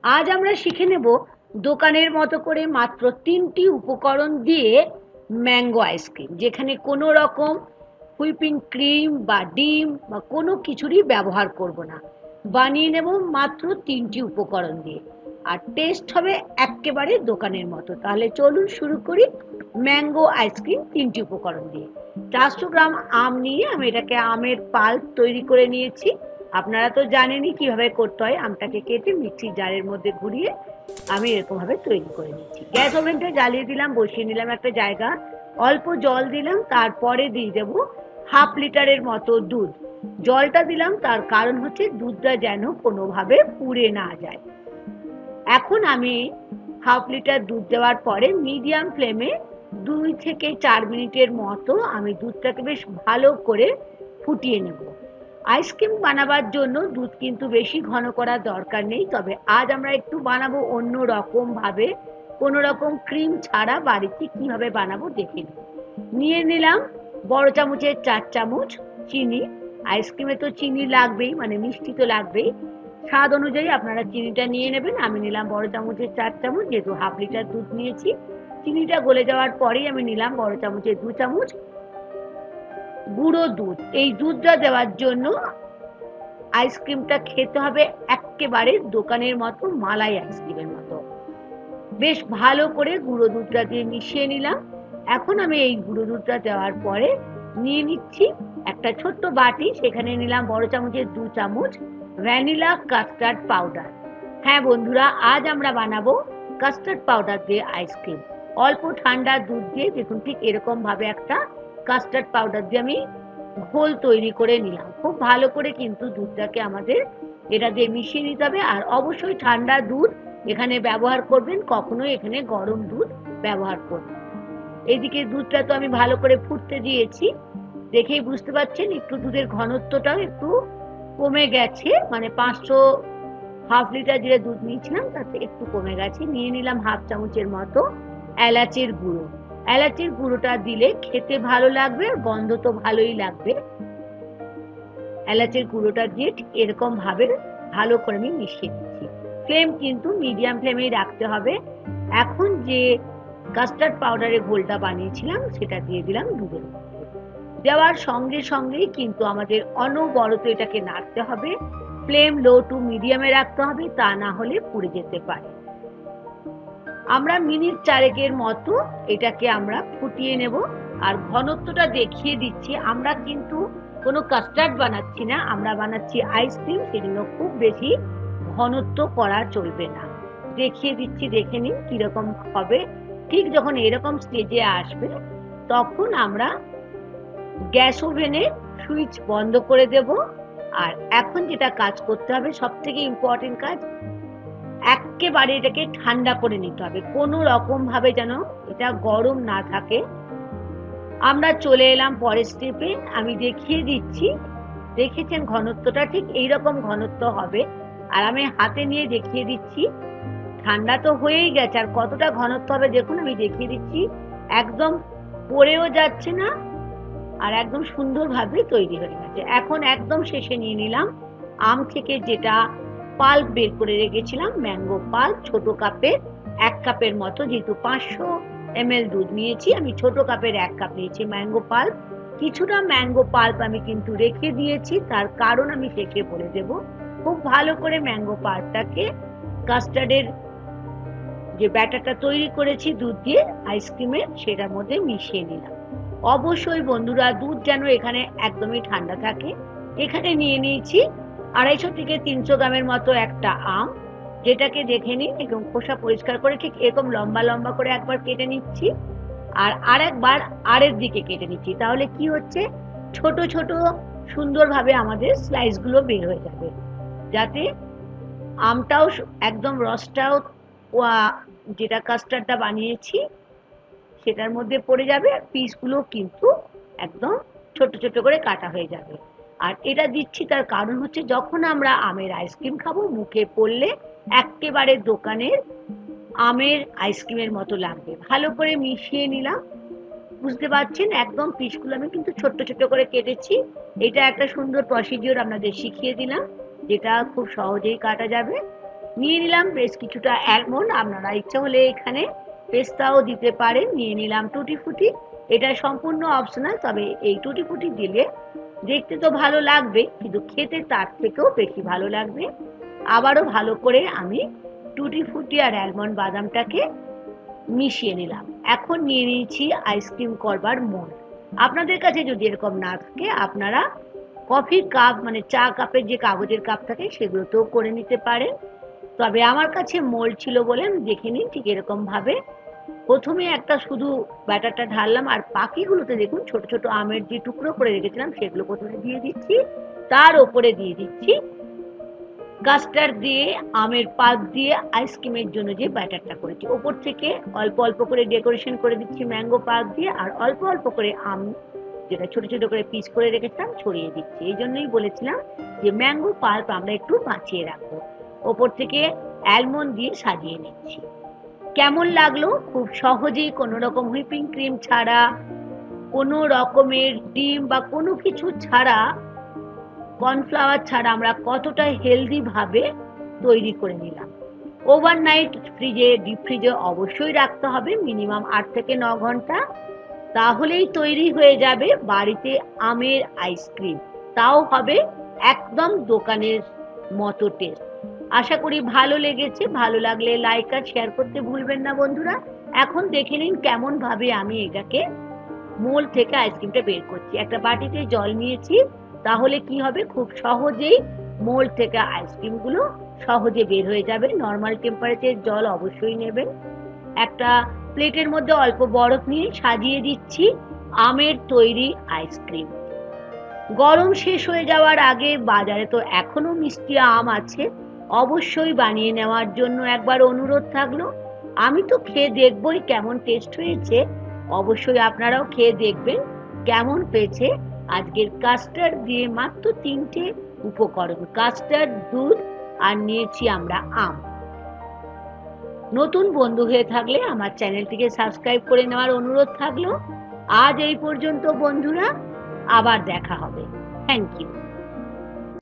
আজ আমরা শিখে নেব দোকানের মতো করে মাত্র 3টি উপকরণ দিয়ে ম্যাঙ্গো আইসক্রিম, যেখানে কোনো রকম হুইপিং ক্রিম বা ডিম বা কোনো কিছুরই ব্যবহার করব না। বানিয়ে নেব মাত্র 3টি উপকরণ দিয়ে, আর টেস্ট হবে একেবারে দোকানের মতো। তাহলে চলুন শুরু করি। ম্যাঙ্গো আইসক্রিম 3টি উপকরণ দিয়ে। 400 গ্রাম আম নিয়ে আমি এটাকে আমের পাল্প তৈরি করে নিয়েছি। আপনারা তো জানেনই কিভাবে করতে হয়। আমটাকে কেটে মিক্সির জারের মধ্যে ঘুরিয়ে আমি এরকমভাবে তৈরি করে নিচ্ছি। গ্যাস ওভেনটা জ্বালিয়ে দিলাম, বসিয়ে নিলাম একটা জায়গা, অল্প জল দিলাম, তারপরে দিয়ে দেবো 1/2 লিটারের মতো দুধ। জলটা দিলাম তার কারণ হচ্ছে দুধটা যেন কোনোভাবে পুড়ে না যায়। এখন আমি 1/2 লিটার দুধ দেওয়ার পরে মিডিয়াম ফ্লেমে 2 থেকে 4 মিনিটের মতো আমি দুধটাকে বেশ ভালো করে ফুটিয়ে নেব। আইসক্রিম বানাবার জন্য দুধ কিন্তু বেশি ঘন করার দরকার নেই, তবে আজ আমরা একটু বানাবো অন্য রকম ভাবে, কোনো রকম ক্রিম ছাড়া বাড়িতে কিভাবে বানাবো দেখে নিয়ে নিলাম বড় চামচের 4 চামচ চিনি। আইসক্রিমে তো চিনি লাগবেই, মানে মিষ্টি তো লাগবেই। স্বাদ অনুযায়ী আপনারা চিনিটা নিয়ে নেবেন। আমি নিলাম বড় চামচের 4 চামচ, যেহেতু 1/2 লিটার দুধ নিয়েছি। চিনিটা গলে যাওয়ার পরেই আমি নিলাম বড় চামচের 2 চামচ গুঁড়ো দুধ। এই দুধটা দেওয়ার জন্য আইসক্রিমটা খেতে হবে একেবারে দোকানের মতো, মালাই আইসক্রিমের মতো। বেশ ভালো করে গুঁড়ো দুধটা দিয়ে মিশিয়ে নিলাম। এখন আমি এই গুঁড়ো দুধটা দেওয়ার পরে নিয়ে নিচ্ছি একটা ছোট্ট বাটি, সেখানে নিলাম বড় চামচের 2 চামচ ভ্যানিলা কাস্টার্ড পাউডার। হ্যাঁ বন্ধুরা, আজ আমরা বানাবো কাস্টার্ড পাউডার দিয়ে আইসক্রিম। অল্প ঠান্ডা দুধ দিয়ে দেখুন ঠিক এরকম ভাবে একটা কাস্টার্ড পাউডার দিয়ে আমি ঘোল তৈরি করে নিলাম। খুব ভালো করে কিন্তু দুধটাকে আমাদের এটা দিয়ে মিশিয়ে নিতে হবে, আর অবশ্যই ঠান্ডা দুধ এখানে ব্যবহার করবেন, কখনোই এখানে গরম দুধ ব্যবহার করবেন। এইদিকে দুধটা তো আমি ভালো করে ফুটতে দিয়েছি, দেখেই বুঝতে পারছেন একটু দুধের ঘনত্বটাও একটু কমে গেছে, মানে 1/2 লিটার যে দুধ নিয়েছিলাম তাতে একটু কমে গেছে। নিয়ে নিলাম 1/2 চামচের মতো এলাচের গুঁড়ো। এলাচের গুঁড়োটা দিলে খেতে ভালো লাগবে, গন্ধ তো ভালোই লাগবে। এলাচের গুঁড়োটা দিয়ে ঠিক এরকম ভাবে ভালো করে আমি মিশিয়ে দিচ্ছি। ফ্লেম কিন্তু মিডিয়াম ফ্লেমেই রাখতে হবে। এখন যে কাস্টার্ড পাউডারের ঘোলটা বানিয়েছিলাম সেটা দিয়ে দিলাম দুধের মধ্যে। দেওয়ার সঙ্গে সঙ্গেই কিন্তু আমাদের অনবরত এটাকে নাড়তে হবে। ফ্লেম লো টু মিডিয়ামে রাখতে হবে, তা না হলে পুড়ে যেতে পারে। আমরা মিনিট 4 মতো এটাকে আমরা ফুটিয়ে নেব। আর ঘনত্বটা দেখিয়ে দিচ্ছি, আমরা কিন্তু কোনো কাস্টার্ড বানাচ্ছি না, আমরা বানাচ্ছি আইসক্রিম, সেজন্য খুব বেশি ঘনত্ব করা চলবে না। দেখিয়ে দিচ্ছি, দেখে নিন কিরকম হবে। ঠিক যখন এরকম স্টেজে আসবে তখন আমরা গ্যাস ওভেনের সুইচ বন্ধ করে দেব। আর এখন যেটা কাজ করতে হবে, সব থেকে ইম্পর্টেন্ট কাজ, একেবারে এটাকে ঠান্ডা করে নিতে হবে, কোনো রকম ভাবে যেন এটা গরম না থাকে। আমরা চলে এলাম পরের স্টেপে। আমি দেখিয়ে দিচ্ছি, দেখেছেন ঘনত্বটা ঠিক এইরকম ঘনত্ব হবে। আর আমি হাতে নিয়ে দেখিয়ে দিচ্ছি, ঠান্ডা তো হয়েই গেছে, আর কতটা ঘনত্ব হবে দেখুন, আমি দেখিয়ে দিচ্ছি। একদম পড়েও যাচ্ছে না, আর একদম সুন্দরভাবে তৈরি হয়ে গেছে। এখন একদম শেষে নিয়ে নিলাম আম থেকে যেটা পাল্প বের করে রেখেছিলাম, ম্যাঙ্গো পাল্প, ছোট কাপের 1 কাপের মতো, যেহেতু 500 ml দুধ নিয়েছি, আমি ছোট কাপের 1 কাপ নিয়েছি ম্যাঙ্গো পাল্প। কিছুটা ম্যাঙ্গো পাল্প আমি কিন্তু রেখে দিয়েছি, তার কারণ আমি শেষে বলে দেব। খুব ভালো করে ম্যাঙ্গো পাল্পটাকে কাস্টার্ডের যে ব্যাটারটা তৈরি করেছি দুধ দিয়ে আইসক্রিমের, সেটার মধ্যে মিশিয়ে নিলাম। অবশ্যই বন্ধুরা দুধ যেন এখানে একদমই ঠান্ডা থাকে। এখানে নিয়ে নিয়েছি 250 থেকে 300 গ্রামের মতো একটা আম, যেটাকে দেখে নিন একদম খোসা পরিষ্কার করে ঠিক এরকম লম্বা লম্বা করে একবার কেটে নিচ্ছি, আর আরেকবার আরের দিকে কেটে নিচ্ছি। তাহলে কি হচ্ছে, ছোট ছোট সুন্দরভাবে আমাদের স্লাইসগুলো বের হয়ে যাবে, যাতে আমটাও একদম রসটাও যেটা কাস্টার্ডটা বানিয়েছি সেটার মধ্যে পড়ে যাবে, আর পিসগুলো কিন্তু একদম ছোট ছোট করে কাটা হয়ে যাবে। আর এটা দিচ্ছি তার কারণ হচ্ছে, যখন আমরা আমের আইসক্রিম খাবো মুখে পড়লে একেবারে দোকানের আমের আইসক্রিমের মতো লাগবে। ভালো করে মিশিয়ে নিলাম, বুঝতে পারছেন একদম পিসগুলো আমি কিন্তু ছোট্ট ছোট্ট করে কেটেছি। এটা একটা সুন্দর প্রসিডিওর আপনাদের শিখিয়ে দিলাম, যেটা খুব সহজেই কাটা যাবে। নিয়ে নিলাম বেশ কিছুটা অ্যালমন্ড, আপনারা ইচ্ছা হলে এখানে পেস্তাও দিতে পারেন। নিয়ে নিলাম টুটি ফুটি, এটা সম্পূর্ণ অপশনাল, তবে এই টুটি ফুটি দিলে দেখতে তো ভালো লাগবে কিন্তু খেতে তার থেকেও বেশি ভালো লাগবে। আবারও ভালো করে আমি টুটি ফুটি আর অ্যালমন্ড বাদামটাকে মিশিয়ে নিলাম। এখন নিয়ে নিয়েছি আইসক্রিম করবার মোল্ড। আপনাদের কাছে যদি এরকম না থাকে আপনারা কফির কাপ মানে চা কাপের যে কাগজের কাপ থাকে সেগুলোতেও করে নিতে পারেন, তবে আমার কাছে মোল্ড ছিল বলে আমি দেখে নিন। ঠিক এরকম ভাবে প্রথমে একটা শুধু ব্যাটারটা ঢাললাম, আর বাকিগুলোতে দেখুন ছোট ছোট আমের যে টুকরো করে রেখেছিলাম সেগুলো প্রথমে দিয়ে দিচ্ছি, তার ওপরে দিয়ে দিচ্ছি কাস্টার্ড দিয়ে আমের পাক দিয়ে আইসক্রিমের জন্য যে ব্যাটারটা করেছি, ওপর থেকে অল্প অল্প করে ডেকোরেশন করে দিচ্ছি ম্যাঙ্গো পাক দিয়ে, আর অল্প অল্প করে আম যেটা ছোট ছোট করে পিস করে রেখেছিলাম ছড়িয়ে দিচ্ছি। এই জন্যই বলেছিলাম যে ম্যাঙ্গো পাল্প আমরা একটু বাঁচিয়ে রাখবো। ওপর থেকে অ্যালমন্ড দিয়ে সাজিয়ে নিচ্ছি। কেমন লাগলো? খুব সহজেই কোনো রকম হুইপিং ক্রিম ছাড়া, কোনো রকমের ডিম বা কোনো কিছু ছাড়া, কর্নফ্লাওয়ার ছাড়া আমরা কতটা হেলদি ভাবে তৈরি করে নিলাম। ওভারনাইট ফ্রিজে, ডিপ ফ্রিজে অবশ্যই রাখতে হবে মিনিমাম 8 থেকে 9 ঘন্টা, তাহলেই তৈরি হয়ে যাবে বাড়িতে আমের আইসক্রিম, তাও হবে একদম দোকানের মতো টেস্ট। আশা করি ভালো লেগেছে। ভালো লাগলে লাইক আর শেয়ার করতে ভুলবেন না বন্ধুরা। এখন দেখে নিন কেমন ভাবে আমি এটাকে মোল্ড থেকে আইসক্রিমটা বের করছি। একটা বাটিতে জল নিয়েছি, তাহলে কি হবে খুব সহজেই মোল্ড থেকে আইসক্রিমগুলো সহজে বের হয়ে যাবে। নর্মাল টেম্পারেচার জল অবশ্যই নেবেন। একটা প্লেটের মধ্যে অল্প বরফ নিয়ে সাজিয়ে দিচ্ছি আমের তৈরি আইসক্রিম। গরম শেষ হয়ে যাওয়ার আগে বাজারে তো এখনো মিষ্টি আম আছে, অবশ্যই বানিয়ে নেওয়ার জন্য একবার অনুরোধ থাকলো। আমি তো খেয়ে দেখবই কেমন টেস্ট হয়েছে, অবশ্যই আপনারাও খেয়ে দেখবেন কেমন পেয়েছে। আজকের কাস্টার্ড দিয়ে মাত্র 3টে উপকরণ, কাস্টার্ড, দুধ আর নিয়েছি আমরা আম। নতুন বন্ধু হয়ে থাকলে আমার চ্যানেলটিকে সাবস্ক্রাইব করে নেওয়ার অনুরোধ থাকলো। আজ এই পর্যন্ত বন্ধুরা, আবার দেখা হবে। Thank you.